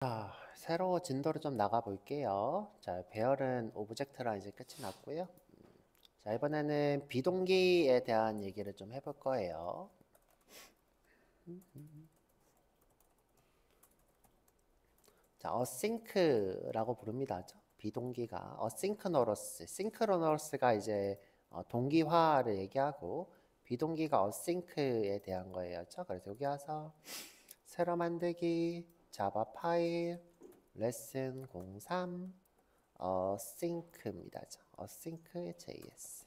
자, 새로 진도를 좀 나가 볼게요. 자, 배열은 오브젝트랑 이제 끝이 났고요. 자, 이번에는 비동기에 대한 얘기를 좀 해볼 거예요. 자, 어싱크라고 부릅니다. 비동기가 어싱크너러스, 싱크로너스가 이제 동기화를 얘기하고 비동기가 어싱크에 대한 거예요. 그래서 여기 와서 새로 만들기 자바 파일 레슨 03 어싱크입니다. 어싱크 JS.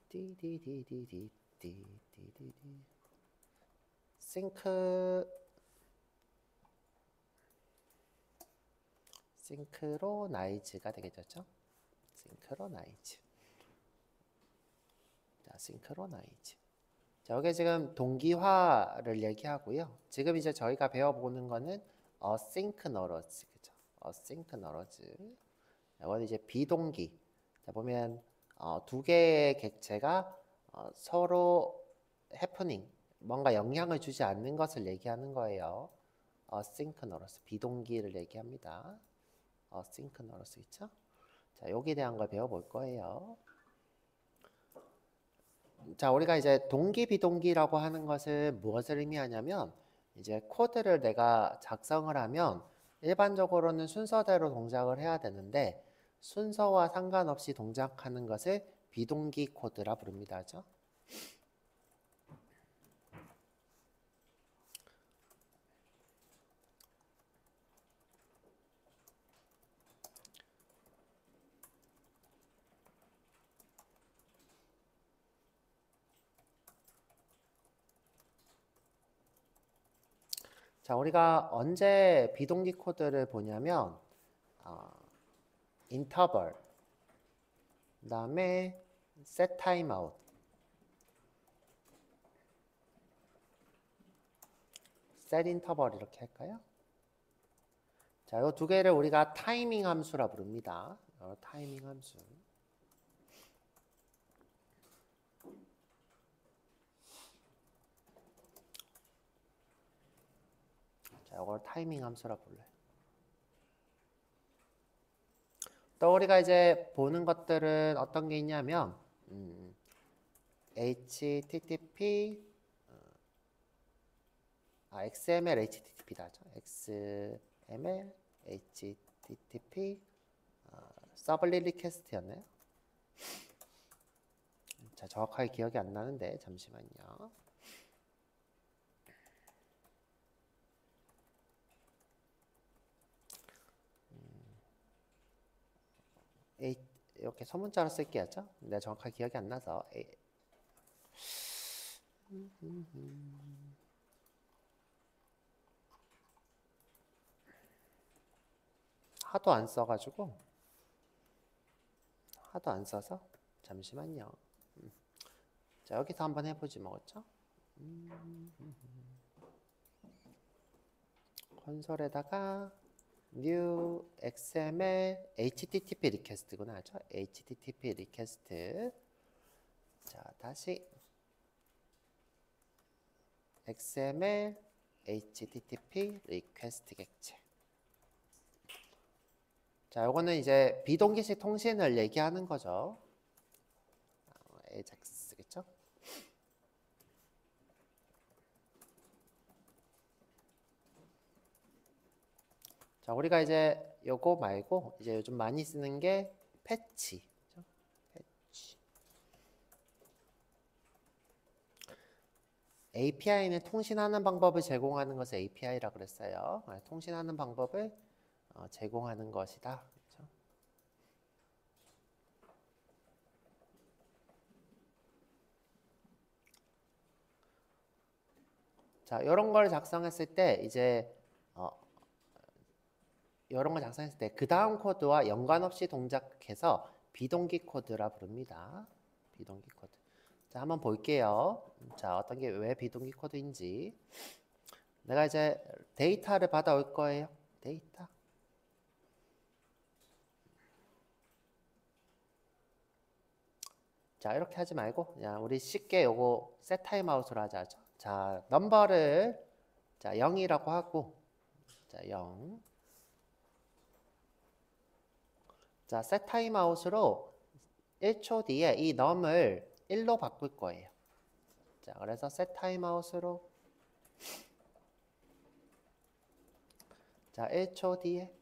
디디디디디디디디디 싱크로나이즈가 되겠죠? 싱크로나이즈. 자, 싱크로나이즈. 자, 여기 지금 동기화를 얘기하고요. 지금 이제 저희가 배워보는 거는 어싱크너러즈, 그죠? 어싱크너러즈. 이건 이제 비동기. 자, 보면 두 개의 객체가 서로 해프닝, 뭔가 영향을 주지 않는 것을 얘기하는 거예요. 어싱크너러스, 비동기를 얘기합니다. 어싱크너러스 있죠? 자, 여기에 대한 걸 배워볼 거예요. 자, 우리가 이제 동기, 비동기라고 하는 것은 무엇을 의미하냐면 이제 코드를 내가 작성을 하면 일반적으로는 순서대로 동작을 해야 되는데 순서와 상관없이 동작하는 것을 비동기 코드라 부릅니다. 그죠? 자, 우리가 언제 비동기 코드를 보냐면 인터벌, 그다음에 set timeout, set interval 이렇게 할까요? 자, 이 두 개를 우리가 타이밍 함수라 부릅니다. 타이밍 함수. 자, 이걸 타이밍 함수라 불러요. 또 우리가 이제 보는 것들은 어떤 게 있냐면 HTTP, XML HTTP다. XML HTTP 서블릿 리퀘스트였나요? 자, 정확하게 기억이 안 나는데 잠시만요. 이렇게 소문자로 쓸게요. 내가 정확하게 기억이 안 나서 하도 안 써가지고 하도 안 써서 잠시만요. 자, 여기서 한번 해보지 뭐겠죠? 콘솔에다가 new xml http 리퀘스트구나. 그렇죠? http 리퀘스트. 자, 다시 xml http 리퀘스트 객체. 자, 요거는 이제 비동기식 통신을 얘기하는 거죠. AJAX겠죠? 자, 우리가 이제 요거 말고 이제 요즘 많이 쓰는 게 패치. 패치. API는 통신하는 방법을 제공하는 것을 API라고 그랬어요. 통신하는 방법을 제공하는 것이다. 그렇죠? 자, 이런 걸 작성했을 때 이제 이런 걸 작성했을 때 그 다음 코드와 연관없이 동작해서 비동기 코드라 부릅니다. 비동기 코드. 자, 한번 볼게요. 자, 어떤 게 왜 비동기 코드인지. 내가 이제 데이터를 받아올 거예요. 데이터. 자, 이렇게 하지 말고 그냥 우리 쉽게 요거 set 타임아웃으로 하자죠. 자, 넘버를 자, 0이라고 하고 자, 0. 자, set 타임아웃으로 1초 뒤에 이 num을 1로 바꿀 거예요. 자, 그래서 set 타임아웃으로 자, 1초 뒤에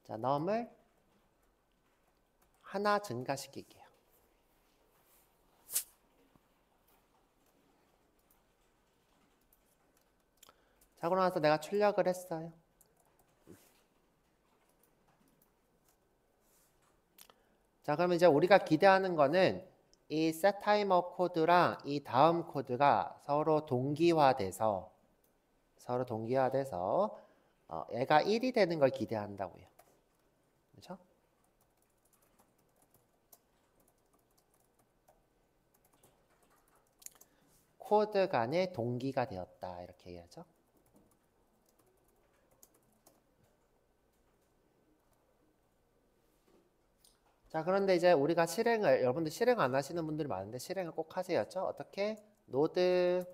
자, num을 하나 증가시킬게요. 자, 그러고 나서 내가 출력을 했어요. 자, 그러면 이제 우리가 기대하는 거는 이 setTimer 코드랑 이 다음 코드가 서로 동기화돼서 얘가 1이 되는 걸 기대한다고요. 그렇죠? 코드 간의 동기가 되었다 이렇게 얘기하죠. 자, 그런데 이제 우리가 여러분들 실행 안 하시는 분들이 많은데 실행을 꼭 하세요죠. 어떻게? 노드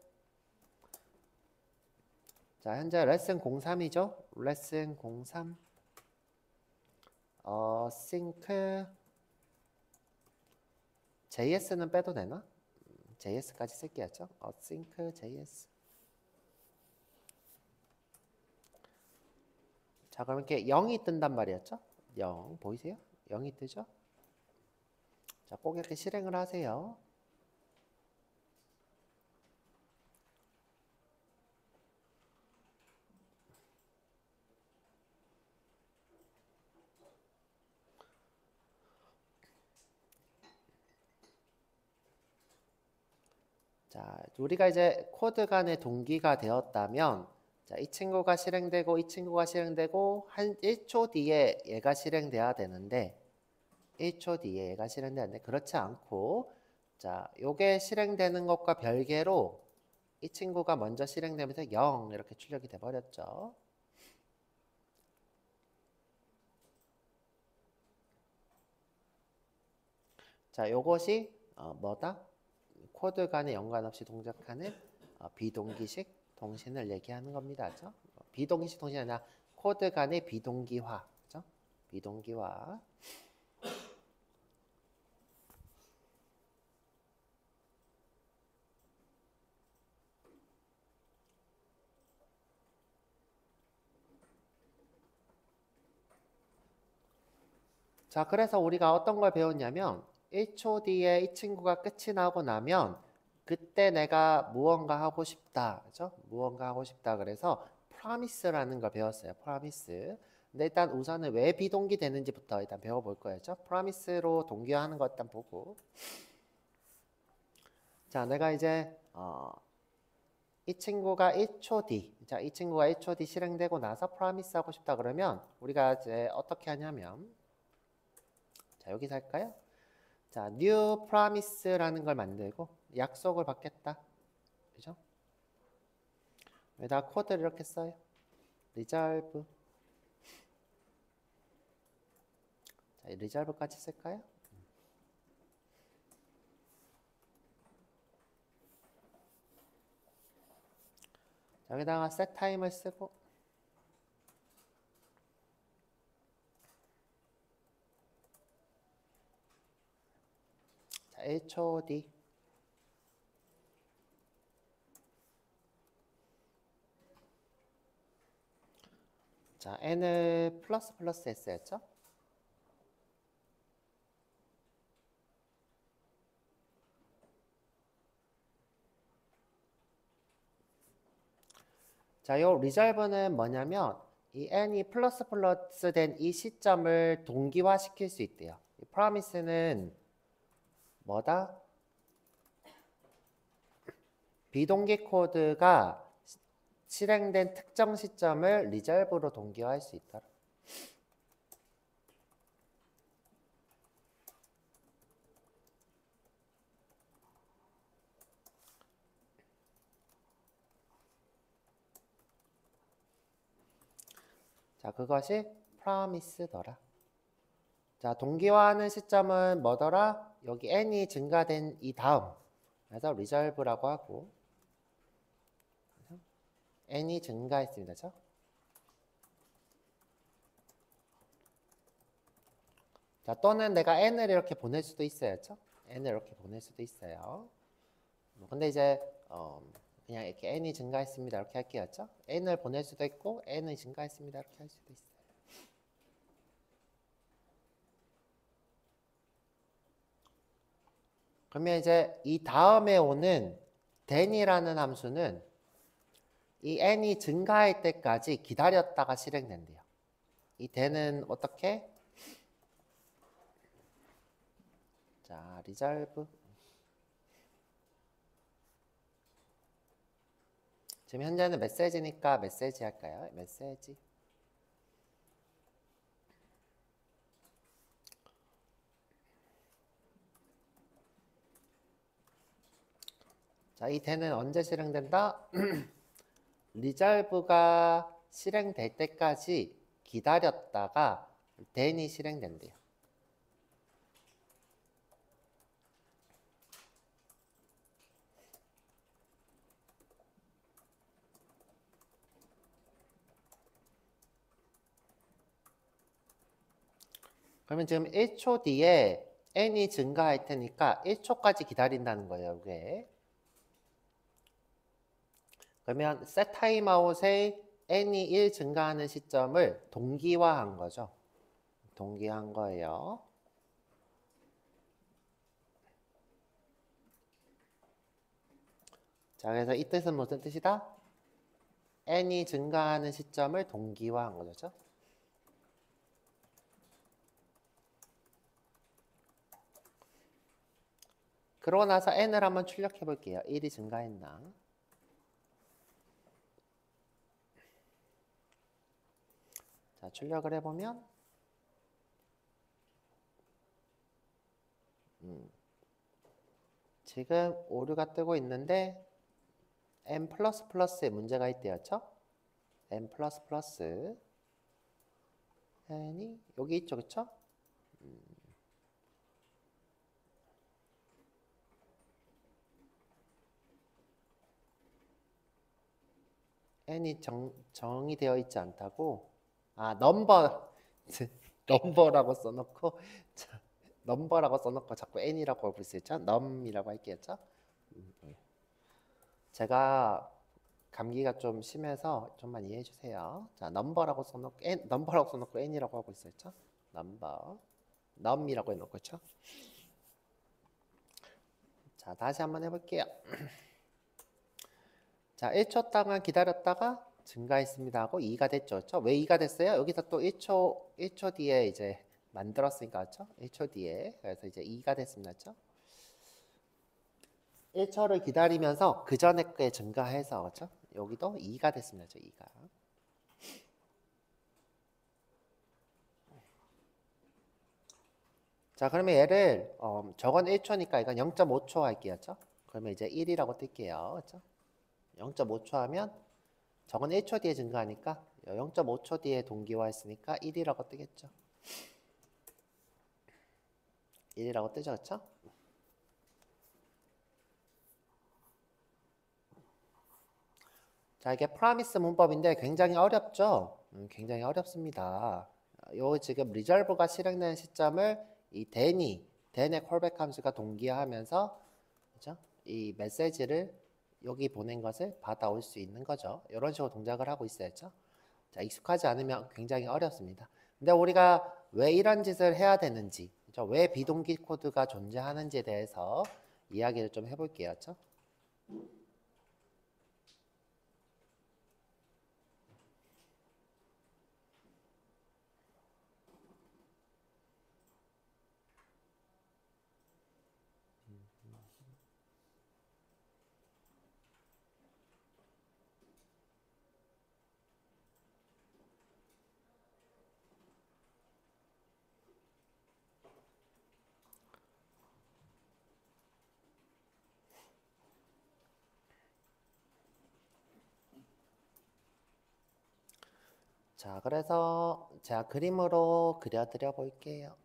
자, 현재 레슨 03이죠. 레슨 03 싱크 JS는 빼도 되나? JS까지 쓸게요. 싱크 JS 자, 그럼 이렇게 0이 뜬단 말이었죠? 0 보이세요? 0이 뜨죠? 자, 꼭 이렇게 실행을 하세요. 자, 우리가 이제 코드 간의 동기가 되었다면 자, 이 친구가 실행되고 이 친구가 실행되고 한 1초 뒤에 얘가 실행돼야 되는데 1초 뒤에 얘가 실행돼야 되는데 그렇지 않고 자, 요게 실행되는 것과 별개로 이 친구가 먼저 실행되면서 0 이렇게 출력이 돼 버렸죠. 자, 요것이 뭐다? 코드 간에 연관없이 동작하는 비동기식 통신을 얘기하는 겁니다. 그죠? 비동기식 통신이 아니라 코드 간의 비동기화. 그죠? 비동기화. 자, 그래서 우리가 어떤 걸 배웠냐면 1초 뒤에 이 친구가 끝이 나고 나면 그때 내가 무언가 하고 싶다. 그죠? 무언가 하고 싶다. 그래서 promise라는 걸 배웠어요. promise. 근데 일단 우선은 왜 비동기 되는지부터 일단 배워볼 거예요. promise로 동기화하는 거 일단 보고. 자, 내가 이제 이 친구가 1초 뒤, 자, 이 친구가 1초 뒤 실행되고 나서 promise 하고 싶다 그러면 우리가 이제 어떻게 하냐면 자, 여기서 할까요? 자, new promise라는 걸 만들고 약속을 받겠다. 그죠? 여기다 코드를 이렇게 써요. resolve. 자, resolve까지 쓸까요? 자, 여기다가 set time을 쓰고 자, 1초 뒤 자, n을 플러스 s였죠? 자, 요 resolve는 뭐냐면 이 n이 플러스 된 이 시점을 동기화시킬 수 있대요. 이 promise는 뭐다? 비동기 코드가 실행된 특정 시점을 resolve로 동기화할 수 있다. 자, 그것이 promise더라. 자, 동기화하는 시점은 뭐더라? 여기 n이 증가된 이 다음. 그래서 resolve라고 하고 n이 증가했습니다. 그렇죠? 자, 또는 내가 n을 이렇게 보낼 수도 있어요. 그렇죠? n을 이렇게 보낼 수도 있어요. 근데 이제 그냥 이렇게 n이 증가했습니다. 이렇게 할게요. 그렇죠? n을 보낼 수도 있고 n이 증가했습니다. 이렇게 할 수도 있어요. 그러면 이제 이 다음에 오는 then이라는 함수는 이 n이 증가할 때까지 기다렸다가 실행된대요. 이 then은 어떻게? 자, resolve. 지금 현재는 메시지니까 메시지 할까요? 메시지. 자, 이 then은 언제 실행된다? resolve가 실행될 때까지 기다렸다가 then이 실행된대요. 그러면 지금 1초 뒤에 n이 증가할 테니까 1초까지 기다린다는 거예요, 이게. 그러면 set timeout에 n이 1 증가하는 시점을 동기화한 거죠. 동기화한 거예요. 자, 그래서 이 뜻은 무슨 뜻이다? n이 증가하는 시점을 동기화한 거죠. 그러고 나서 n을 한번 출력해 볼게요. 1이 증가했나? 자, 출력을 해보면 지금 오류가 뜨고 있는데 n++에 문제가 있대요. 그쵸? n++ n이 여기 있죠. 그쵸? n이 정의 되어 있지 않다고? 아, 넘버라고 써놓고 넘버라고 써놓고 자꾸 n이라고 하고 있어요. num이라고 할게요. 제가 감기가 좀 심해서 좀만 이해해 주세요. 자, 넘버라고 써놓고 n이라고 하고 있어요. 넘버, num이라고 해놓고 있죠. 자, 다시 한번 해볼게요. 자, 1초 동안 기다렸다가 증가했습니다 하고 2가 됐죠. 그렇죠? 왜 2가 됐어요? 여기서 또 1초 뒤에 이제 만들었으니까 그렇죠? 1초 뒤에. 그래서 이제 2가 됐습니다. 그렇죠? 1초를 기다리면서 그 전에 게 증가해서 그렇죠? 여기도 2가 됐습니다. 2가. 자, 그러면 얘를 저건 1초니까 이건 0.5초 할게요. 그렇죠? 그러면 이제 1이라고 뜰게요. 그렇죠? 0.5초 하면 저건 1초 뒤에 증가하니까 0.5초 뒤에 동기화했으니까 1이라고 뜨겠죠. 1이라고 뜨죠. 그렇죠? 자, 이게 프라미스 문법인데 굉장히 어렵죠? 굉장히 어렵습니다. 요 지금 리졸브가 실행되는 시점을 이 then의 콜백 함수가 동기화하면서 그죠? 이 메시지를 여기 보낸 것을 받아올 수 있는 거죠. 이런 식으로 동작을 하고 있어야죠. 자, 익숙하지 않으면 굉장히 어렵습니다. 근데 우리가 왜 이런 짓을 해야 되는지, 그죠? 왜 비동기 코드가 존재하는지에 대해서 이야기를 좀 해볼게요. 그죠? 자, 그래서 제가 그림으로 그려드려 볼게요.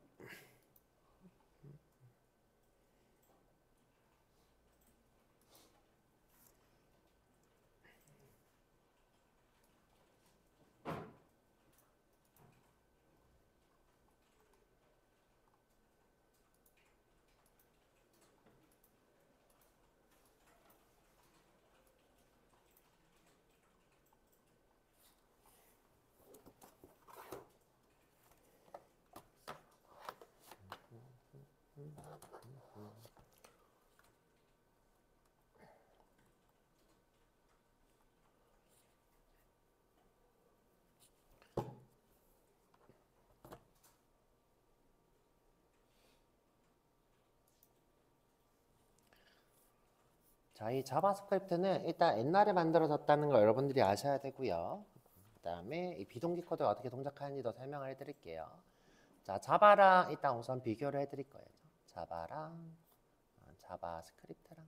자, 이 자바스크립트는 일단 옛날에 만들어졌다는 거 여러분들이 아셔야 되고요. 그 다음에 이 비동기 코드가 어떻게 동작하는지도 설명을 해드릴게요. 자, 자바랑 일단 우선 비교를 해드릴 거예요. 자바랑 자바스크립트랑.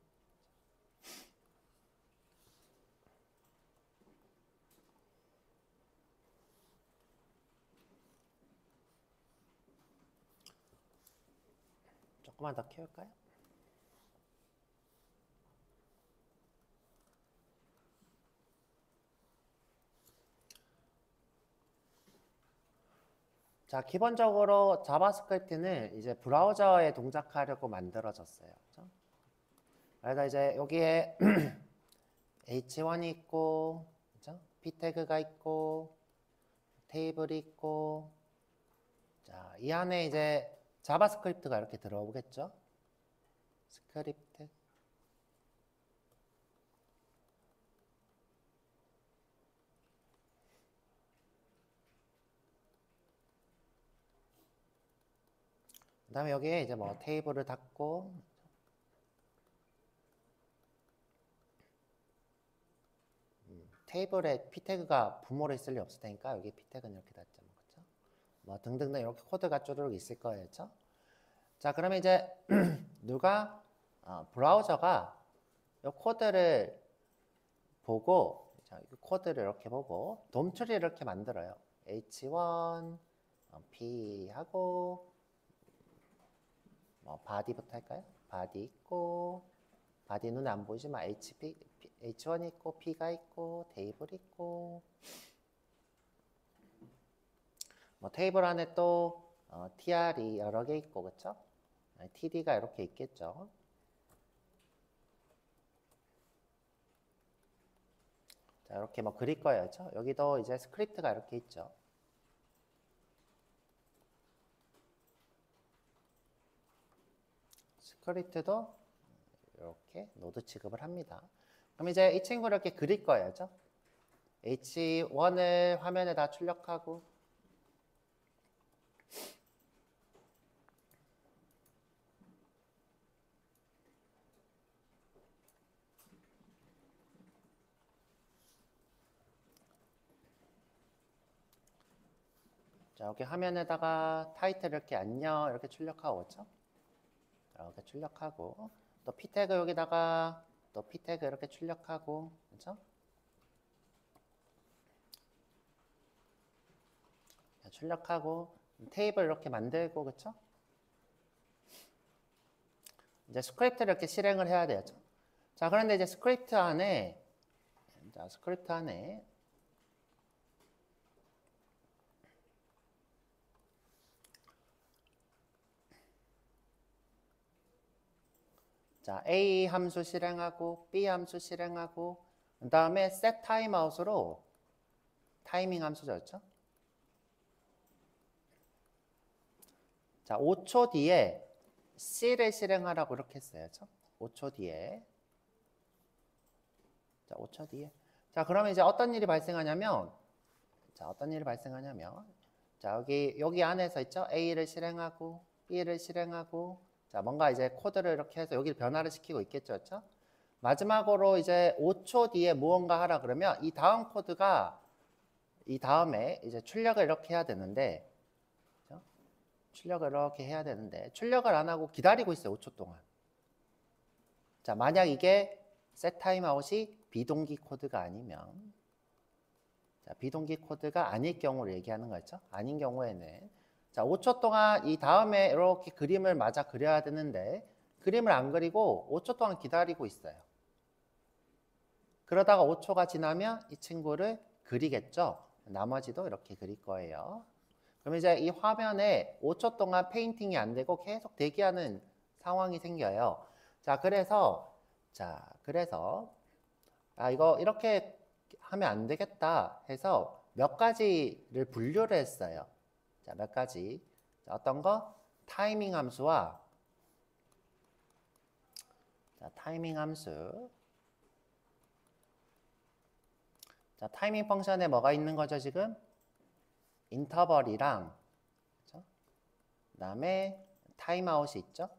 조금만 더 키울까요? 자, 기본적으로 자바스크립트는 이제 브라우저에 동작하려고 만들어졌어요. 그렇죠? 그래서 이제 여기에 H1이 있고, 그렇죠? P 태그가 있고, 테이블이 있고, 자, 이 안에 이제 자바스크립트가 이렇게 들어오겠죠? 스크립트. 그 다음에 여기에 이제 뭐 테이블을 닫고, 테이블에 P 태그가 부모로 있을 리 없을 테니까 여기 P 태그는 이렇게 닫죠. 그렇죠? 뭐 등등등 이렇게 코드가 쪼르륵 있을 거예요. 그렇죠? 자, 그러면 이제 누가 브라우저가 이 코드를 보고, 자, 이 코드를 이렇게 보고 돔트리를 이렇게 만들어요. H1 P 하고 뭐 바디부터 할까요? 바디 있고, 바디 눈에 안 보이지만 H1이 있고 P가 있고 테이블 있고, 뭐 테이블 안에 또 TR이 여러 개 있고, 그렇죠? TD가 이렇게 있겠죠. 자, 이렇게 뭐 그릴 거예요. 그렇죠? 여기도 이제 스크립트가 이렇게 있죠. 스크립트도 이렇게 노드 취급을 합니다. 그럼 이제 이 친구를 이렇게 그릴 거예요. 그렇죠? H1을 화면에다 출력하고, 자, 여기 화면에다가 타이틀 이렇게 안녕 이렇게 출력하고, 그렇죠? 이렇게 출력하고, 또 P 태그 여기다가 또 P 태그 이렇게 출력하고, 그렇죠? 출력하고 테이블 이렇게 만들고, 그렇죠? 이제 스크립트를 이렇게 실행을 해야 되죠. 자, 그런데 이제 스크립트 안에 자, A 함수 실행하고 B 함수 실행하고, 그 다음에 set timeout으로 타이밍 함수죠. 그렇죠? 자, 5초 뒤에 C를 실행하라고 이렇게 했어요. 그렇죠? 5초 뒤에. 자, 5초 뒤에. 자, 그러면 이제 어떤 일이 발생하냐면, 자, 여기 안에서 있죠? A를 실행하고 B를 실행하고, 자, 뭔가 이제 코드를 이렇게 해서 여기를 변화를 시키고 있겠죠. 그렇죠? 마지막으로 이제 5초 뒤에 무언가 하라 그러면 이 다음 코드가 이 다음에 이제 출력을 이렇게 해야 되는데, 그렇죠? 출력을 이렇게 해야 되는데 출력을 안 하고 기다리고 있어요. 5초 동안. 자, 만약 이게 set timeout이 비동기 코드가 아니면, 자, 비동기 코드가 아닐 경우를 얘기하는 거죠. 아닌 경우에는, 자, 5초 동안 이 다음에 이렇게 그림을 맞아 그려야 되는데 그림을 안 그리고 5초 동안 기다리고 있어요. 그러다가 5초가 지나면 이 친구를 그리겠죠. 나머지도 이렇게 그릴 거예요. 그럼 이제 이 화면에 5초 동안 페인팅이 안 되고 계속 대기하는 상황이 생겨요. 자, 그래서 이거 이렇게 하면 안 되겠다 해서 몇 가지를 분류를 했어요. 자, 몇 가지. 자, 어떤 거? 타이밍 함수와 자, 타이밍 함수. 자, 타이밍 펑션에 뭐가 있는 거죠, 지금? 인터벌이랑, 그죠? 그다음에 타임아웃이 있죠.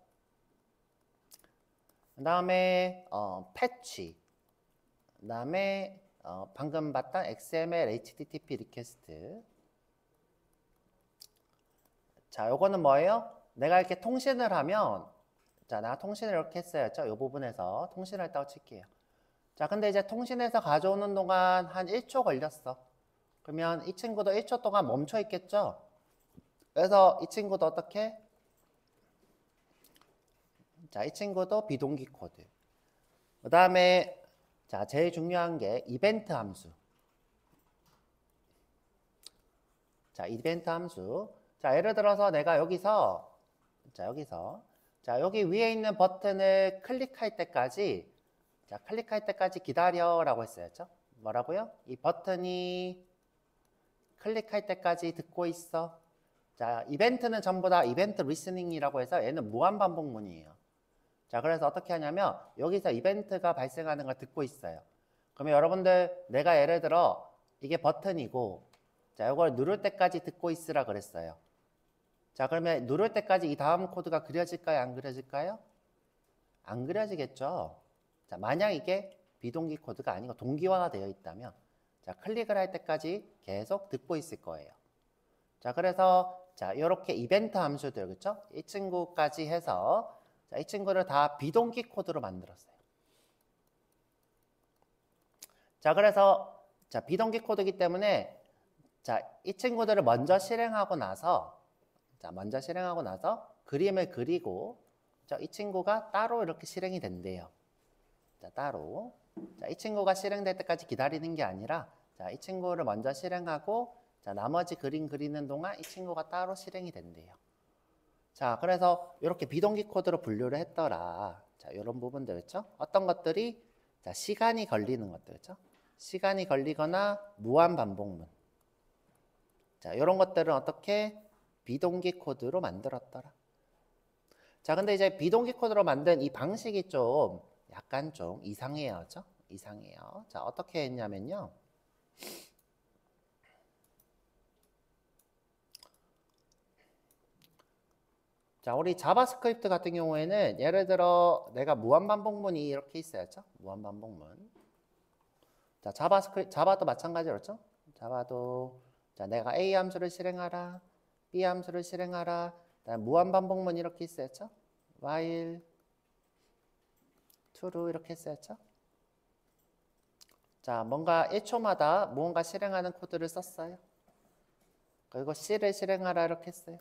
그다음에 패치. 그다음에 방금 봤던 XML, HTTP 리퀘스트. 자, 요거는 뭐예요? 내가 이렇게 통신을 하면, 자, 내가 통신을 이렇게 했어야죠. 요 부분에서 통신을 했다고 칠게요. 자, 근데 이제 통신해서 가져오는 동안 한 1초 걸렸어. 그러면 이 친구도 1초 동안 멈춰 있겠죠? 그래서 이 친구도 어떻게? 자, 이 친구도 비동기 코드. 그 다음에, 자, 제일 중요한 게 이벤트 함수. 자, 이벤트 함수. 자, 예를 들어서 내가 여기서, 자, 여기 위에 있는 버튼을 클릭할 때까지, 자, 클릭할 때까지 기다려라고 했어야죠. 뭐라고요? 이 버튼이 클릭할 때까지 듣고 있어. 자, 이벤트는 전부 다 이벤트 리스닝이라고 해서 얘는 무한 반복문이에요. 자, 그래서 어떻게 하냐면 여기서 이벤트가 발생하는 걸 듣고 있어요. 그러면 여러분들 내가 예를 들어 이게 버튼이고 자, 이걸 누를 때까지 듣고 있으라 그랬어요. 자, 그러면 누를 때까지 이 다음 코드가 그려질까요? 안 그려질까요? 안 그려지겠죠. 자, 만약 이게 비동기 코드가 아니고 동기화가 되어 있다면 자, 클릭을 할 때까지 계속 듣고 있을 거예요. 자, 그래서 자, 이렇게 이벤트 함수들, 그렇죠? 이 친구까지 해서 자, 이 친구를 다 비동기 코드로 만들었어요. 자, 그래서 자, 비동기 코드이기 때문에 자, 이 친구들을 먼저 실행하고 나서 자, 먼저 실행하고 나서 그림을 그리고 자, 이 친구가 따로 이렇게 실행이 된대요. 자, 따로. 자, 이 친구가 실행될 때까지 기다리는 게 아니라 자, 이 친구를 먼저 실행하고 자, 나머지 그림 그리는 동안 이 친구가 따로 실행이 된대요. 자, 그래서 이렇게 비동기 코드로 분류를 했더라. 자, 이런 부분들, 그렇죠? 어떤 것들이 자, 시간이 걸리는 것들, 그렇죠? 시간이 걸리거나 무한 반복문. 자, 이런 것들은 어떻게 비동기 코드로 만들었더라. 자, 근데 이제 비동기 코드로 만든 이 방식이 좀 약간 좀 이상해요, 그렇죠? 이상해요. 자, 어떻게 했냐면요. 자, 우리 자바스크립트 같은 경우에는 예를 들어 내가 무한반복문이 이렇게 있어야죠. 무한반복문. 자, 자바도 마찬가지로 그렇죠? 자바도 자, 내가 A 함수를 실행하라. B 함수를 실행하라. 그다음 무한반복문 이렇게 있어야죠. while true 이렇게 했어야죠. 자, 뭔가 1초마다 무언가 실행하는 코드를 썼어요. 그리고 C를 실행하라 이렇게 했어요.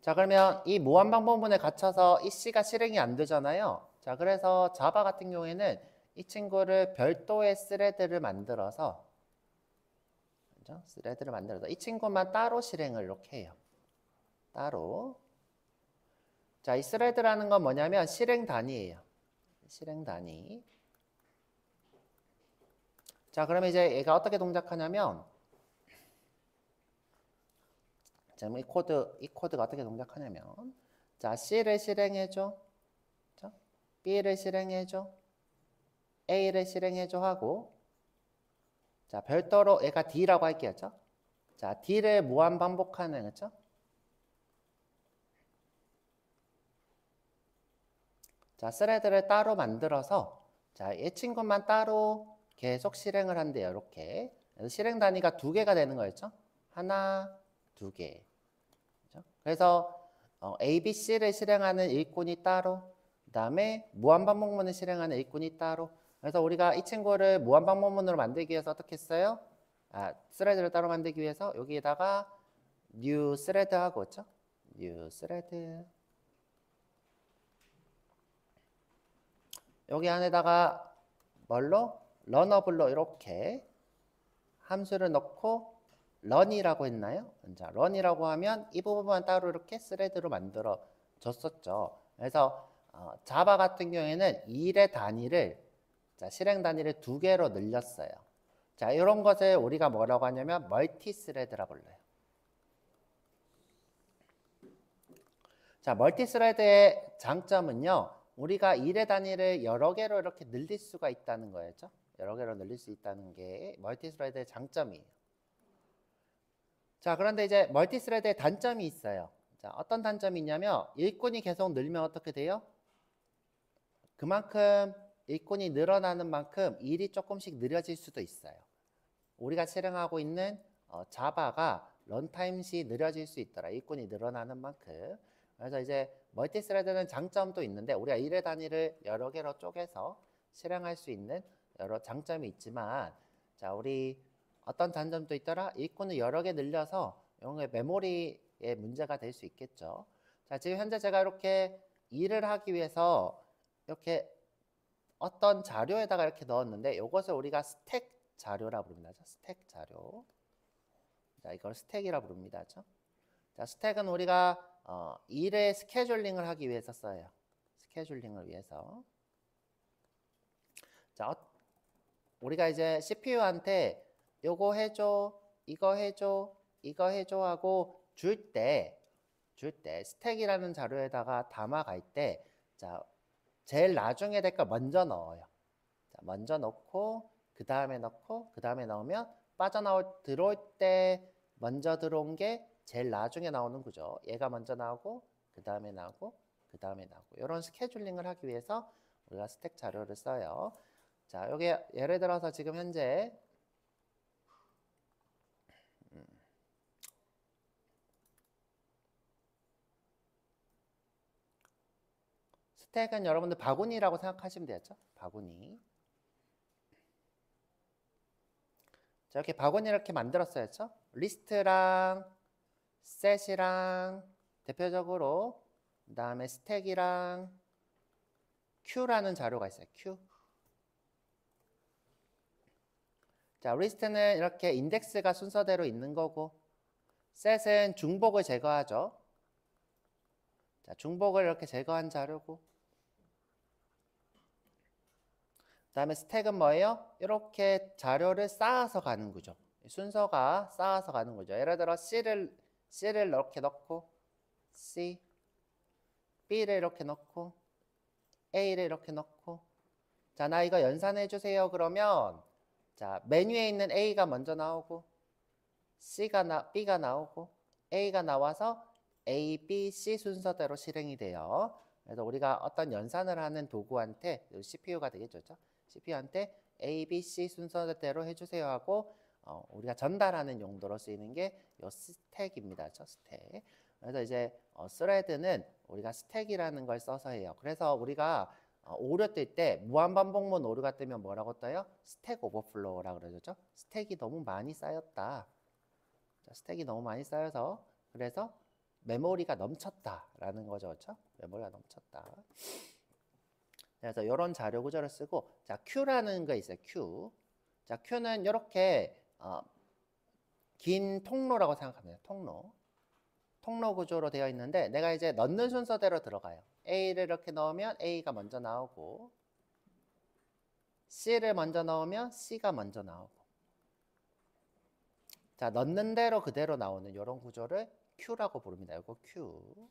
자, 그러면 이 무한반복문에 갇혀서 이 C가 실행이 안 되잖아요. 자, 그래서 자바 같은 경우에는 이 친구를 별도의 스레드를 만들어서 그죠? 스레드를 만들어서 이 친구만 따로 실행을 이렇게 해요. 따로. 자, 이 스레드라는 건 뭐냐면 실행 단위예요. 실행 단위. 자, 그러면 이제 얘가 어떻게 동작하냐면 자, 이 코드가 어떻게 동작하냐면 자, C를 실행해줘. 자, B를 실행해줘. A를 실행해줘 하고 자, 별도로 얘가 D라고 할게요. 그렇죠? 자, D를 무한 반복하는 그렇죠? 자, 스레드를 따로 만들어서 자, 이 친구만 따로 계속 실행을 한대요. 이렇게. 그래서 실행 단위가 2개가 되는 거였죠? 하나, 2개. 그렇죠? 그래서 A, B, C를 실행하는 일꾼이 따로, 그다음에 무한 반복문을 실행하는 일꾼이 따로. 그래서 우리가 이 친구를 무한 반복문으로 만들기 위해서 어떻게 했어요? 스레드를 따로 만들기 위해서 여기에다가 new 스레드 하고 그렇죠? new 스레드. 여기 안에다가 뭘로? 러너블로 이렇게 함수를 넣고 run이라고 했나요? 자, run이라고 하면 이 부분만 따로 이렇게 스레드로 만들어 줬었죠. 그래서 자바 같은 경우에는 일의 단위를 자, 실행 단위를 2개로 늘렸어요. 자, 이런 것을 우리가 뭐라고 하냐면 멀티 스레드라고 불러요. 자, 멀티 스레드의 장점은요. 우리가 일의 단위를 여러 개로 이렇게 늘릴 수가 있다는 거였죠. 여러 개로 늘릴 수 있다는 게 멀티스레드의 장점이에요. 자, 그런데 이제 멀티스레드의 단점이 있어요. 자, 어떤 단점이 있냐면 일꾼이 계속 늘면 어떻게 돼요? 그만큼 일꾼이 늘어나는 만큼 일이 조금씩 느려질 수도 있어요. 우리가 실행하고 있는 자바가 런타임 시 느려질 수 있더라. 일꾼이 늘어나는 만큼. 그래서 이제 멀티스레드는 장점도 있는데 우리가 일의 단위를 여러 개로 쪼개서 실행할 수 있는 여러 장점이 있지만, 자, 우리 어떤 단점도 있더라. 일꾼을 여러 개 늘려서 이런 게 메모리에 문제가 될 수 있겠죠. 자, 지금 현재 제가 이렇게 일을 하기 위해서 이렇게 어떤 자료에다가 이렇게 넣었는데 이것을 우리가 스택 자료라 부릅니다. 스택 자료. 자, 이걸 스택이라 부릅니다. 자, 스택은 우리가 일의 스케줄링을 하기 위해서 써요. 스케줄링을 위해서. 자, 우리가 이제 CPU한테 요거 해줘, 이거 해줘, 이거 해줘 하고 줄 때 스택이라는 자료에다가 담아갈 때, 자, 제일 나중에 될 거 먼저 넣어요. 자, 먼저 넣고 그 다음에 넣고 그 다음에 넣으면 들어올 때 먼저 들어온 게 제일 나중에 나오는 구조. 얘가 먼저 나오고 그 다음에 나오고 그 다음에 나오고, 이런 스케줄링을 하기 위해서 우리가 스택 자료를 써요. 자, 여기 예를 들어서 지금 현재 스택은 여러분들 바구니라고 생각하시면 되겠죠? 바구니. 자, 이렇게 바구니 이렇게 만들었어야죠. 리스트랑 셋이랑 대표적으로 그다음에 스택이랑 큐라는 자료가 있어요. 큐. 자, 리스트는 이렇게 인덱스가 순서대로 있는 거고, 셋은 중복을 제거하죠. 자, 중복을 이렇게 제거한 자료고, 그다음에 스택은 뭐예요? 이렇게 자료를 쌓아서 가는 거죠. 순서가 쌓아서 가는 거죠. 예를 들어 C를 이렇게 넣고 C, B를 이렇게 넣고 A를 이렇게 넣고, 자, 나 이거 연산해 주세요. 그러면 자, 메뉴에 있는 A가 먼저 나오고 B가 나오고 A가 나와서 A, B, C 순서대로 실행이 돼요. 그래서 우리가 어떤 연산을 하는 도구한테, CPU가 되겠죠. CPU한테 A, B, C 순서대로 해주세요 하고 우리가 전달하는 용도로 쓰이는 게 이 스택입니다. 스택. 그래서 이제 스레드는 우리가 스택이라는 걸 써서 해요. 그래서 우리가 오류 뜰 때 무한반복문 오류가 뜨면 뭐라고 떠요? 스택 오버플로우라고 그러죠. 스택이 너무 많이 쌓였다. 자, 스택이 너무 많이 쌓여서 그래서 메모리가 넘쳤다라는 거죠. 그렇죠? 메모리가 넘쳤다. 그래서 이런 자료 구조를 쓰고, 자, Q라는 거 있어요. Q. 자, Q는 이렇게 긴 통로라고 생각합니다. 통로 구조로 되어 있는데 내가 이제 넣는 순서대로 들어가요. A를 이렇게 넣으면 A가 먼저 나오고, C를 먼저 넣으면 C가 먼저 나오고, 자, 넣는 대로 그대로 나오는 이런 구조를 Q라고 부릅니다. 이거 Q.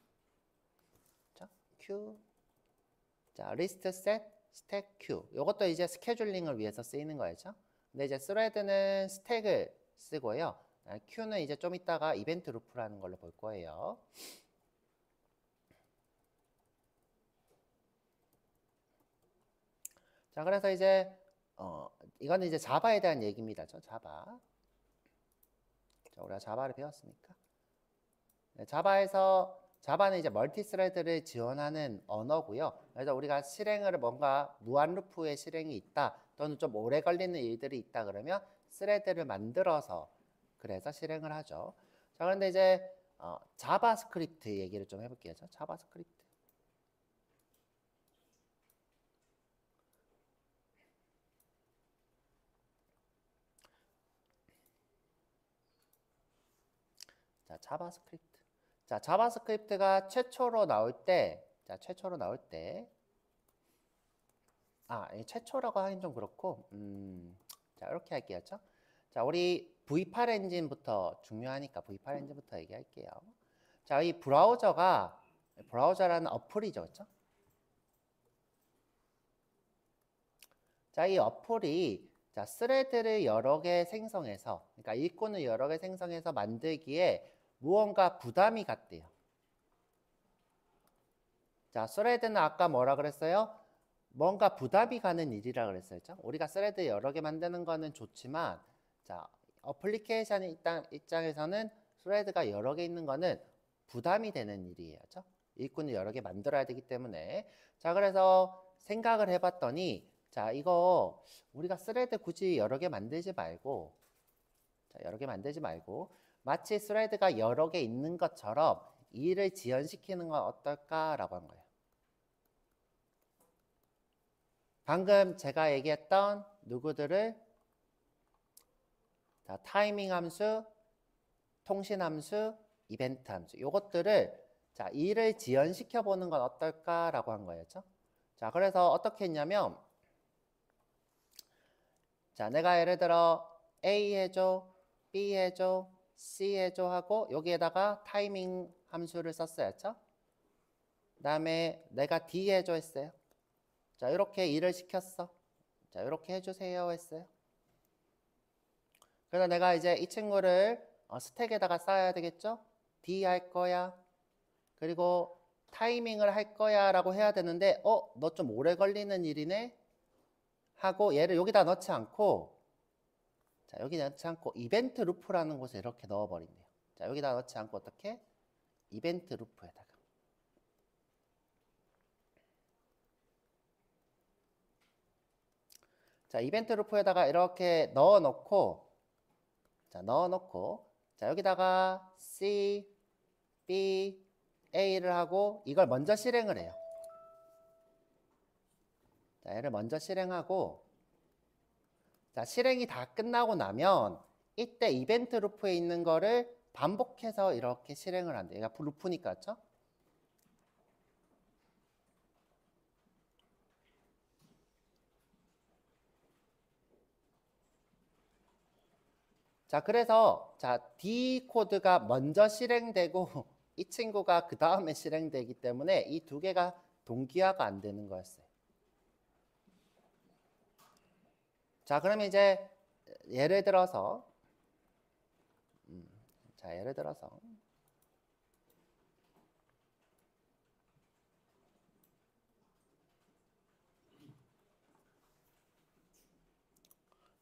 자, Q. 자, 리스트 셋, 스택 Q. 이것도 이제 스케줄링을 위해서 쓰이는 거죠. 근데 이제 스레드는 스택을 쓰고요. Q는 이제 좀 이따가 이벤트 루프라는 걸로 볼 거예요. 자, 그래서 이제 이거는 이제 자바에 대한 얘기입니다. 자바. 자, 우리가 자바를 배웠으니까. 네, 자바는 이제 멀티스레드를 지원하는 언어고요. 그래서 우리가 실행을 뭔가 무한 루프의 실행이 있다, 또는 좀 오래 걸리는 일들이 있다 그러면 스레드를 만들어서 그래서 실행을 하죠. 자, 그런데 이제 자바스크립트 얘기를 좀 해볼게요. 자바스크립트. 자, 자바스크립트. 자, 자바스크립트가 최초로 나올 때, 최초라고 하긴 좀 그렇고, 자, 이렇게 할게요. 자, 우리 V8 엔진부터 중요하니까 V8 엔진부터 얘기할게요. 자, 이 브라우저라는 어플이죠. 그렇죠? 자, 이 어플이 자, 스레드를 여러 개 생성해서, 그러니까 일꾼을 여러 개 생성해서 만들기에 무언가 부담이 갔대요. 자, 스레드는 아까 뭐라 그랬어요? 뭔가 부담이 가는 일이라 그랬어요. 우리가 스레드 여러 개 만드는 거는 좋지만, 자, 어플리케이션 입장에서는 스레드가 여러 개 있는 거는 부담이 되는 일이에요. 일꾼을 여러 개 만들어야 되기 때문에. 자, 그래서 생각을 해봤더니, 자, 이거 우리가 스레드 굳이 여러 개 만들지 말고, 자, 여러 개 만들지 말고, 마치 스레드가 여러 개 있는 것처럼 일을 지연시키는 건 어떨까라고 한 거예요. 방금 제가 얘기했던 누구들을 자, 타이밍 함수, 통신 함수, 이벤트 함수 요것들을 자, 일을 지연시켜 보는 건 어떨까라고 한 거예요. 자, 그래서 어떻게 했냐면 자, 내가 예를 들어 A 해줘, B 해줘, C 해줘 하고 여기에다가 타이밍 함수를 썼어요. 그 다음에 내가 D 해줘 했어요. 자, 이렇게 일을 시켰어. 자, 이렇게 해주세요 했어요. 그래서 내가 이제 이 친구를 스택에다가 쌓아야 되겠죠? D 할 거야. 그리고 타이밍을 할 거야 라고 해야 되는데 너 좀 오래 걸리는 일이네? 하고 얘를 여기다 넣지 않고 자, 여기 넣지 않고 이벤트 루프라는 곳에 이렇게 넣어버린대요. 자, 여기다 넣지 않고 어떻게? 이벤트 루프에다가. 자, 이벤트 루프에다가 이렇게 넣어놓고 자, 여기다가 C, B, A를 하고 이걸 먼저 실행을 해요. 자, 얘를 먼저 실행하고 자, 실행이 다 끝나고 나면 이때 이벤트 루프에 있는 거를 반복해서 이렇게 실행을 한대. 얘가 루프니까, 그렇죠? 자, 그래서 자, D 코드가 먼저 실행되고 이 친구가 그 다음에 실행되기 때문에 이 두 개가 동기화가 안 되는 거였어요. 자, 그러면 이제 예를 들어서 자, 예를 들어서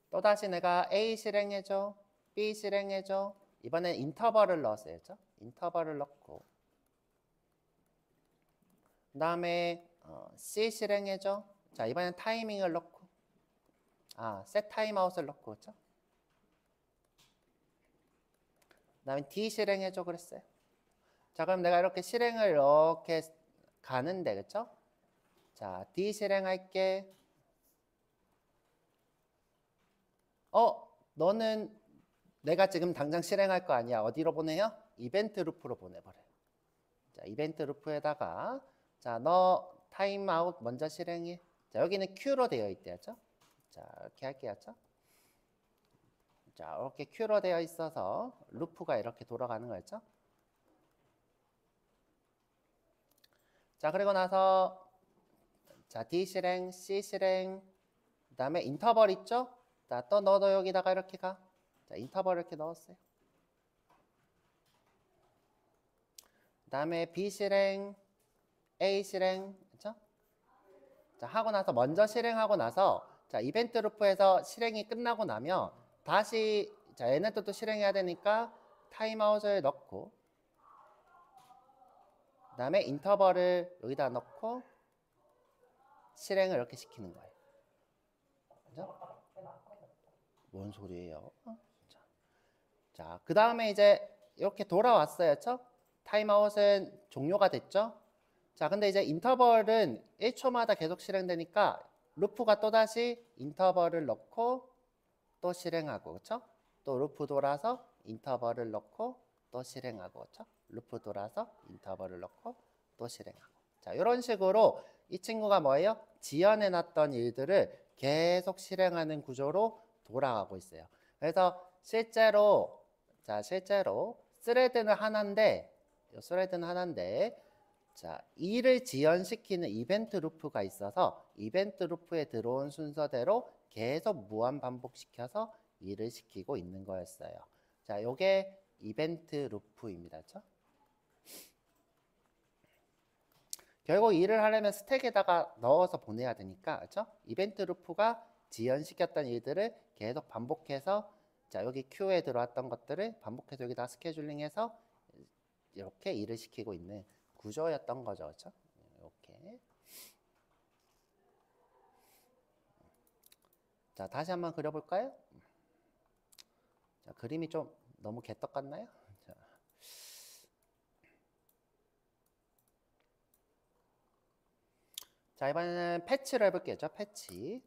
또다시 내가 A 실행해줘, B 실행해줘. 이번엔 인터벌을 넣었어요. 그렇죠? 인터벌을 넣고 그 다음에 C 실행해줘. 자, 이번엔 타이밍을 넣고 set 타임아웃을 넣고 그렇죠? 그 다음에 D 실행해줘 그랬어요. 자, 그럼 내가 이렇게 실행을 이렇게 가는데 그렇죠? 자, D 실행할게. 너는 내가 지금 당장 실행할 거 아니야. 어디로 보내요? 이벤트 루프로 보내버려요. 자, 이벤트 루프에다가 자, 너 타임아웃 먼저 실행해. 자, 여기는 Q로 되어 있대요. 자, 이렇게 할게요. 자, 이렇게 Q로 되어 있어서 루프가 이렇게 돌아가는 거였죠. 자, 그리고 나서 자, D 실행, C 실행, 그 다음에 인터벌 있죠? 자, 또 너도 여기다가 이렇게 가. 자, 인터벌 이렇게 넣었어요. 그 다음에 B 실행, A 실행, 그렇죠? 자, 하고 나서 먼저 실행하고 나서 자, 이벤트 루프에서 실행이 끝나고 나면 다시 자, 얘네도 또 실행해야 되니까 타임아웃을 넣고 그 다음에 인터벌을 여기다 넣고 실행을 이렇게 시키는 거예요. 그죠? 뭔 소리예요? 자, 그 다음에 이제 이렇게 돌아왔어요. 그쵸? 타임아웃은 종료가 됐죠? 자, 근데 이제 인터벌은 1초마다 계속 실행되니까 루프가 또다시 인터벌을 넣고 또 실행하고, 그쵸? 또 루프 돌아서 인터벌을 넣고 또 실행하고, 그쵸? 루프 돌아서 인터벌을 넣고 또 실행하고. 자, 이런 식으로 이 친구가 뭐예요? 지연해놨던 일들을 계속 실행하는 구조로 돌아가고 있어요. 그래서 실제로 스레드는 하나인데 자, 이를 지연시키는 이벤트 루프가 있어서 이벤트 루프에 들어온 순서대로 계속 무한 반복시켜서 일을 시키고 있는 거였어요. 자, 요게 이벤트 루프입니다. 그렇죠? 결국 일을 하려면 스택에다가 넣어서 보내야 되니까, 그렇죠? 이벤트 루프가 지연시켰던 일들을 계속 반복해서, 자, 여기 Q에 들어왔던 것들을 반복해서 여기다 스케줄링해서 이렇게 일을 시키고 있는 구조였던 거죠. 그렇죠? 이렇게. 자, 다시 한번 그려볼까요? 자, 그림이 좀 너무 개떡 같나요? 자, 이번에는 패치를 해볼게요. 패치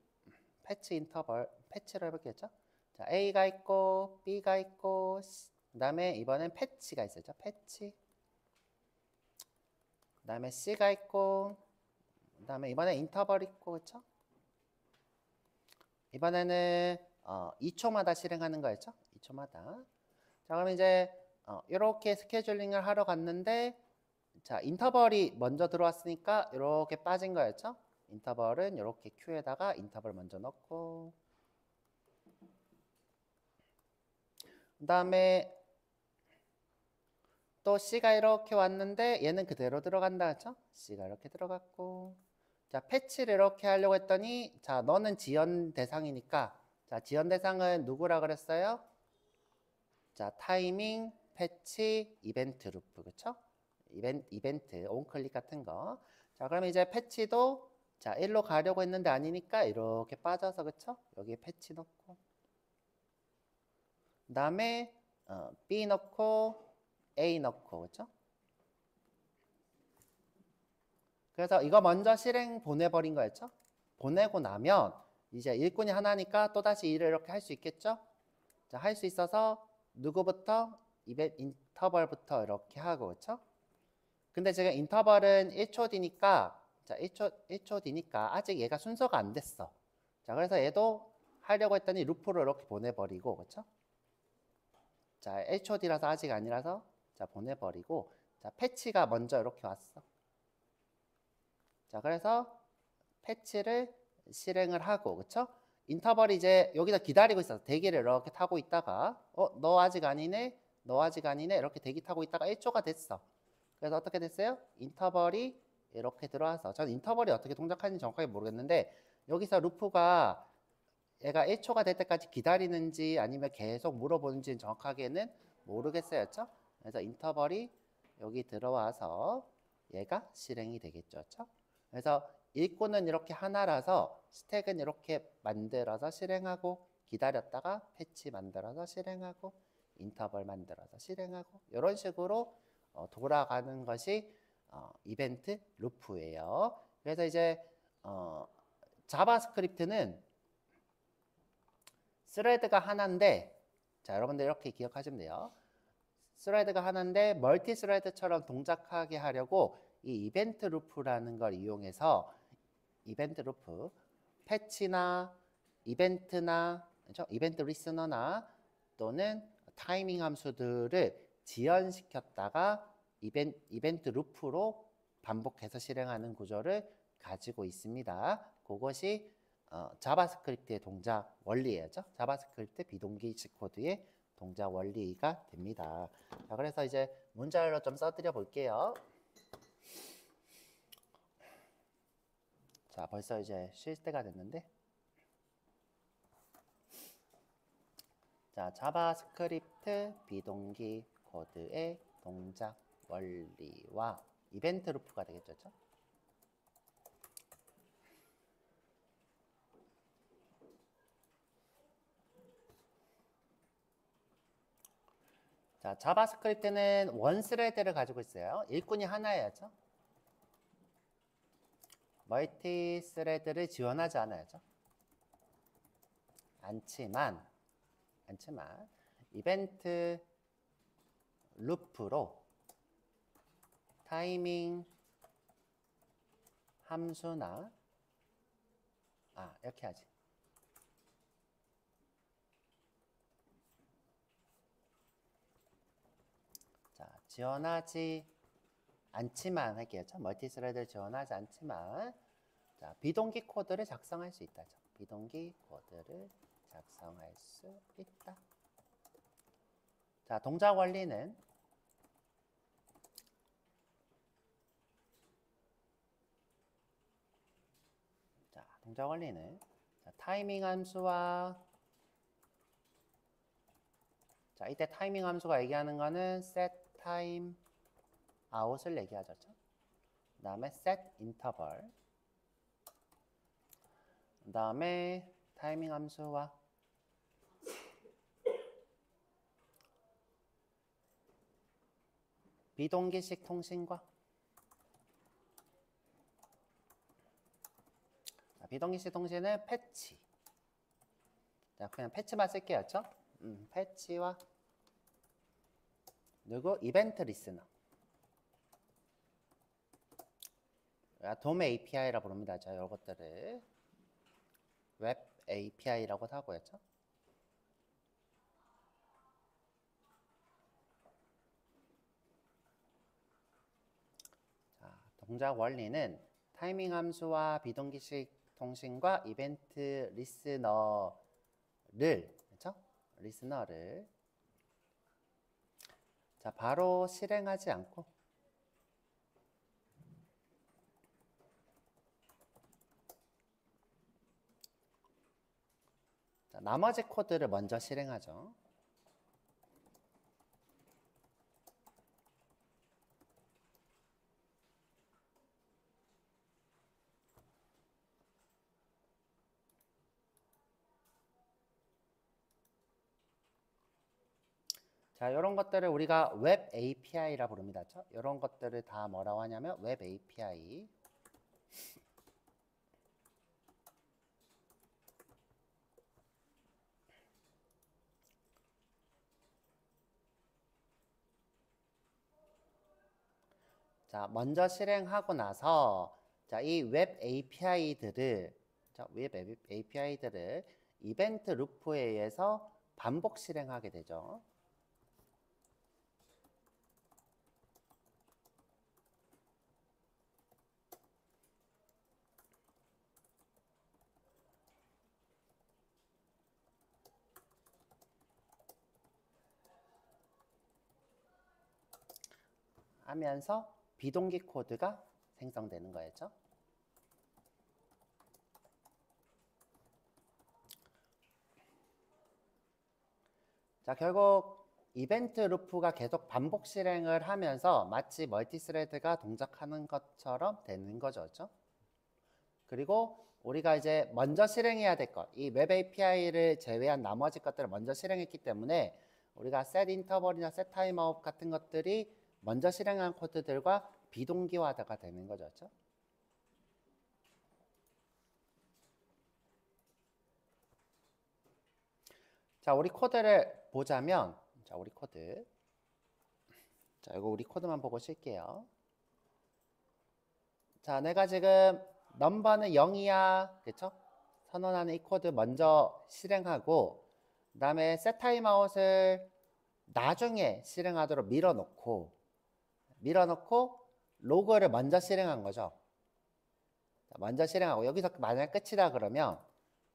인터벌 패치를 해볼게요. 자, A가 있고 B가 있고 그 다음에 이번엔 패치가 있어요. 패치. 그 다음에 C가 있고 그 다음에 이번에 인터벌 있고 그쵸? 이번에는 2초마다 실행하는 거였죠? 2초마다. 자, 그럼 이제 이렇게 스케줄링을 하러 갔는데 자, 인터벌이 먼저 들어왔으니까 이렇게 빠진 거였죠? 인터벌은 이렇게 Q에다가 인터벌 먼저 넣고 그 다음에 또 C가 이렇게 왔는데 얘는 그대로 들어간다 했죠? C가 이렇게 들어갔고 자, 패치를 이렇게 하려고 했더니 자, 너는 지연 대상이니까 자, 지연 대상은 누구라 그랬어요? 자, 타이밍, 패치, 이벤트 루프 그쵸? 이벤트, 온클릭 같은 거. 자, 그럼 이제 패치도 자, 1로 가려고 했는데 아니니까 이렇게 빠져서 그쵸? 여기에 패치 넣고 그 다음에 B 넣고 A 넣고 그쵸? 그래서 이거 먼저 실행 보내버린 거였죠? 보내고 나면 이제 일꾼이 하나니까 또다시 일을 이렇게 할 수 있겠죠? 자, 할 수 있어서 누구부터? 인터벌부터 이렇게 하고 그쵸? 근데 지금 인터벌은 1초 뒤니까 자, 1초 뒤니까 아직 얘가 순서가 안 됐어. 자, 그래서 얘도 하려고 했더니 루프로 이렇게 보내버리고 그쵸? 자, 1초 뒤라서 아직 아니라서 자, 보내버리고 자, 패치가 먼저 이렇게 왔어. 자, 그래서 패치를 실행을 하고 그쵸? 인터벌이 이제 여기다 기다리고 있어서 대기를 이렇게 타고 있다가 너 아직 아니네? 너 아직 아니네? 이렇게 대기 타고 있다가 1초가 됐어. 그래서 어떻게 됐어요? 인터벌이 이렇게 들어와서 저는 인터벌이 어떻게 동작하는지 정확하게 모르겠는데 여기서 루프가 얘가 1초가 될 때까지 기다리는지 아니면 계속 물어보는지는 정확하게는 모르겠어요. 그렇죠? 그래서 인터벌이 여기 들어와서 얘가 실행이 되겠죠. 그렇죠? 그래서 일꾼은 이렇게 하나라서 스택은 이렇게 만들어서 실행하고 기다렸다가 패치 만들어서 실행하고 인터벌 만들어서 실행하고 이런 식으로 돌아가는 것이 이벤트 루프예요. 그래서 이제 자바스크립트는 스레드가 하나인데 자, 여러분들 이렇게 기억하시면 돼요. 스레드가 하나인데 멀티 스레드처럼 동작하게 하려고 이 이벤트 루프라는 걸 이용해서 이벤트 루프 패치나 이벤트나 그렇죠? 이벤트 리스너나 또는 타이밍 함수들을 지연시켰다가 이벤트 루프로 반복해서 실행하는 구조를 가지고 있습니다. 그것이 자바스크립트의 동작 원리예요. 자바스크립트 비동기식 코드의 동작 원리가 됩니다. 자, 그래서 이제 문자열로 좀 써드려 볼게요. 자, 벌써 이제 쉴 때가 됐는데 자, 자바스크립트 비동기 코드의 동작 원리와 이벤트 루프가 되겠죠. 자, 자바스크립트는 원 스레드를 가지고 있어요. 일꾼이 하나여야죠. 멀티 스레드를 지원하지 않아야죠. 않지만 이벤트 루프로 타이밍 함수나 이렇게 하지. 자, 지원하지 않지만 할게요. 멀티스레드를 지원하지 않지만 자, 비동기 코드를 작성할 수 있다죠. 비동기 코드를 작성할 수 있다. 자, 동작 원리는 자, 타이밍 함수와 자, 이때 타이밍 함수가 얘기하는 거는 set time out을 얘기하죠. 그 다음에 set interval 그 다음에 타이밍 함수와 비동기식 통신과 자, 비동기식 통신은 패치 자, 그냥 패치만 쓸게요. 패치와 그리고 이벤트 리스너 돔 API라 부릅니다. 자, 이것들을 웹 API라고도 하고요. 자, 동작 원리는 타이밍 함수와 비동기식 통신과 이벤트 리스너를 그렇죠? 리스너를 자, 바로 실행하지 않고 자, 나머지 코드를 먼저 실행하죠. 자, 이런 것들을 우리가 웹 API라 부릅니다. 이런 것들을 다 뭐라고 하냐면 웹 API. 자, 먼저 실행하고 나서 자, 이 웹 API들을 이벤트 루프에 의해서 반복 실행하게 되죠. 하면서 비동기 코드가 생성되는 거였죠. 자, 결국 이벤트 루프가 계속 반복 실행을 하면서 마치 멀티스레드가 동작하는 것처럼 되는 거죠. 그리고 우리가 이제 먼저 실행해야 될 것, 이 웹 API를 제외한 나머지 것들을 먼저 실행했기 때문에 우리가 set interval이나 set timeout 같은 것들이 먼저 실행한 코드들과 비동기화가 되는 거죠. 자, 우리 코드를 보자면 자, 우리 코드 자, 이거 우리 코드만 보고 쉴게요. 자, 내가 지금 넘버는 0이야. 그쵸? 선언하는 이 코드 먼저 실행하고 그 다음에 set timeout을 나중에 실행하도록 밀어놓고 로그를 먼저 실행한 거죠. 자, 먼저 실행하고 여기서 만약 끝이다 그러면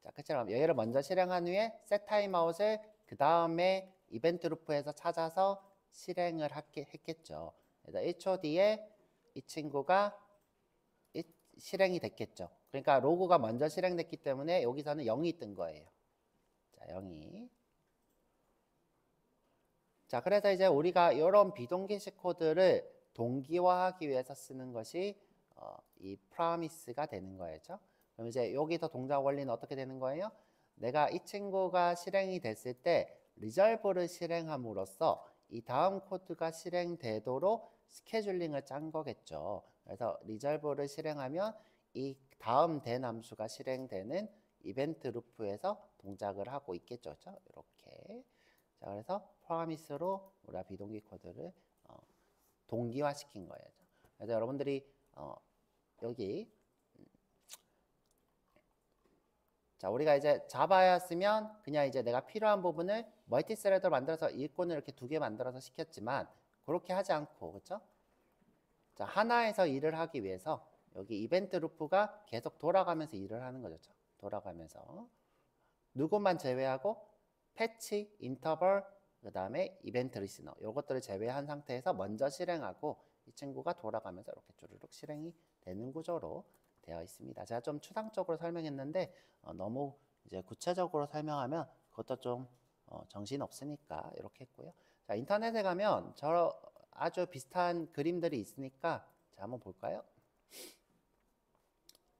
자, 끝이라면 얘를 먼저 실행한 후에 set timeout을 그 다음에 이벤트 루프에서 찾아서 실행을 했겠죠. 그래서 1초 뒤에 이 친구가 실행이 됐겠죠. 그러니까 로그가 먼저 실행됐기 때문에 여기서는 0이 뜬 거예요. 자, 0이. 자, 그래서 이제 우리가 이런 비동기식 코드를 동기화하기 위해서 쓰는 것이 이 promise가 되는 거죠. 그럼 이제 여기서 동작 원리는 어떻게 되는 거예요? 내가 이 친구가 실행이 됐을 때 resolve를 실행함으로써 이 다음 코드가 실행되도록 스케줄링을 짠 거겠죠. 그래서 resolve를 실행하면 이 다음 된 함수가 실행되는 이벤트 루프에서 동작을 하고 있겠죠. 이렇게. 자, 그래서 promise로 우리가 비동기 코드를 동기화시킨 거예요. 그래서 여러분들이 여기 자, 우리가 이제 자바였으면 그냥 이제 내가 필요한 부분을 멀티스레드로 만들어서 일꾼을 이렇게 2개 만들어서 시켰지만 그렇게 하지 않고 그렇죠? 자, 하나에서 일을 하기 위해서 여기 이벤트 루프가 계속 돌아가면서 일을 하는 거죠. 돌아가면서 누구만 제외하고 패치, 인터벌, 그 다음에 이벤트 리스너 요것들을 제외한 상태에서 먼저 실행하고 이 친구가 돌아가면서 이렇게 주르륵 실행이 되는 구조로 되어 있습니다. 제가 좀 추상적으로 설명했는데 너무 이제 구체적으로 설명하면 그것도 좀 정신 없으니까 이렇게 했고요. 자, 인터넷에 가면 저 아주 비슷한 그림들이 있으니까 자, 한번 볼까요?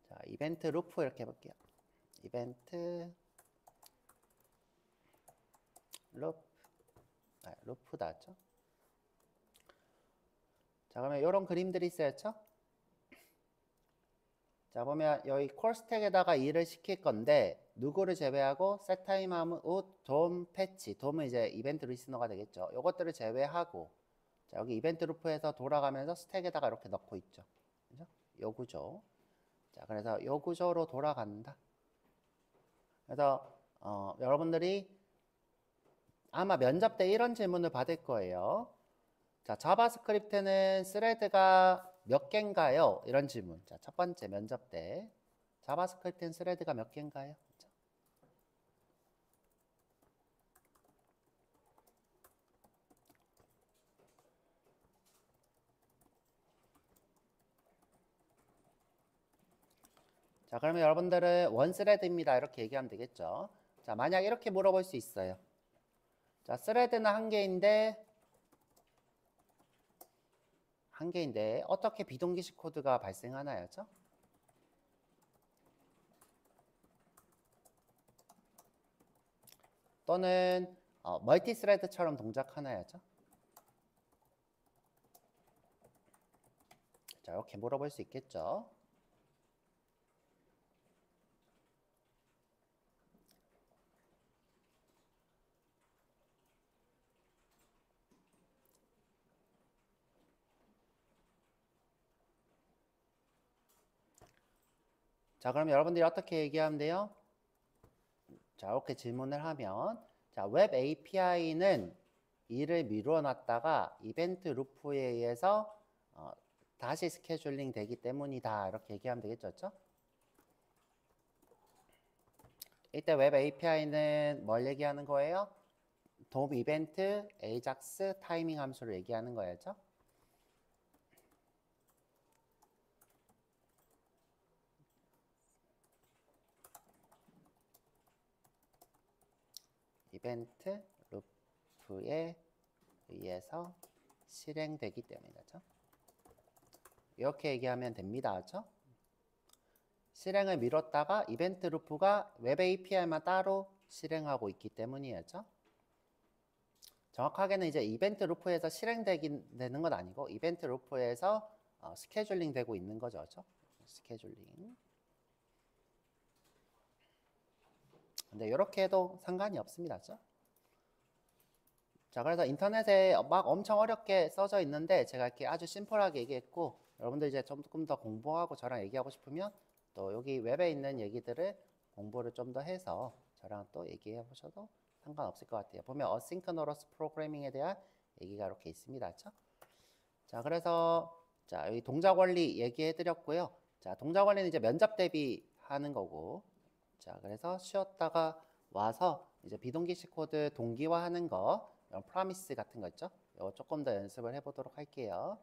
자, 이벤트 루프 이렇게 해볼게요. 이벤트 루프 나왔죠? 자, 그러면 이런 그림들이 있어야죠? 자, 보면 여기 콜 스택에다가 일을 시킬 건데 누구를 제외하고 setTime 하면 DOM 패치, DOM은 이제 이벤트 리스너가 되겠죠. 이것들을 제외하고 자, 여기 이벤트 루프에서 돌아가면서 스택에다가 이렇게 넣고 있죠. 그죠? 요 구조. 자, 그래서 요 구조로 돌아간다. 그래서 여러분들이 아마 면접 때 이런 질문을 받을 거예요. 자, 자바스크립트는 스레드가 몇 개인가요? 이런 질문. 자, 첫 번째 면접 때 자바스크립트는 스레드가 몇 개인가요? 자, 그러면 여러분들은 원 스레드입니다. 이렇게 얘기하면 되겠죠. 자, 만약 이렇게 물어볼 수 있어요. 자, 스레드는 한 개인데 어떻게 비동기식 코드가 발생하나요? 또는 멀티 스레드처럼 동작하나요? 자, 이렇게 물어볼 수 있겠죠. 자, 그럼 여러분들이 어떻게 얘기하면 돼요? 자, 이렇게 질문을 하면 자, 웹 API는 일을 미뤄놨다가 이벤트 루프에 의해서 다시 스케줄링 되기 때문이다. 이렇게 얘기하면 되겠죠? 이때 웹 API는 뭘 얘기하는 거예요? DOM 이벤트, AJAX, 타이밍 함수를 얘기하는 거였죠? 이벤트 루프에 의해서 실행되기 때문이죠. 이렇게 얘기하면 됩니다. 그렇죠? 실행을 미뤘다가 이벤트 루프가 웹 API만 따로 실행하고 있기 때문이었죠. 정확하게는 이제 이벤트 루프에서 실행되는 건 아니고 이벤트 루프에서 스케줄링 되고 있는 거죠. 그렇죠? 스케줄링. 근데 이렇게 해도 상관이 없습니다. 그렇죠? 자, 그래서 인터넷에 막 엄청 어렵게 써져 있는데 제가 이렇게 아주 심플하게 얘기했고 여러분들 이제 조금 더 공부하고 저랑 얘기하고 싶으면 또 여기 웹에 있는 얘기들을 공부를 좀 더 해서 저랑 또 얘기해 보셔도 상관없을 것 같아요. 보면 어싱크러너스 프로그래밍에 대한 얘기가 이렇게 있습니다. 그렇죠? 자, 그래서 자, 여기 동작 원리 얘기해 드렸고요. 자, 동작 원리는 이제 면접 대비하는 거고. 자, 그래서 쉬었다가 와서 이제 비동기식 코드 동기화하는 거, 프라미스 같은 거 있죠? 이거 조금 더 연습을 해 보도록 할게요.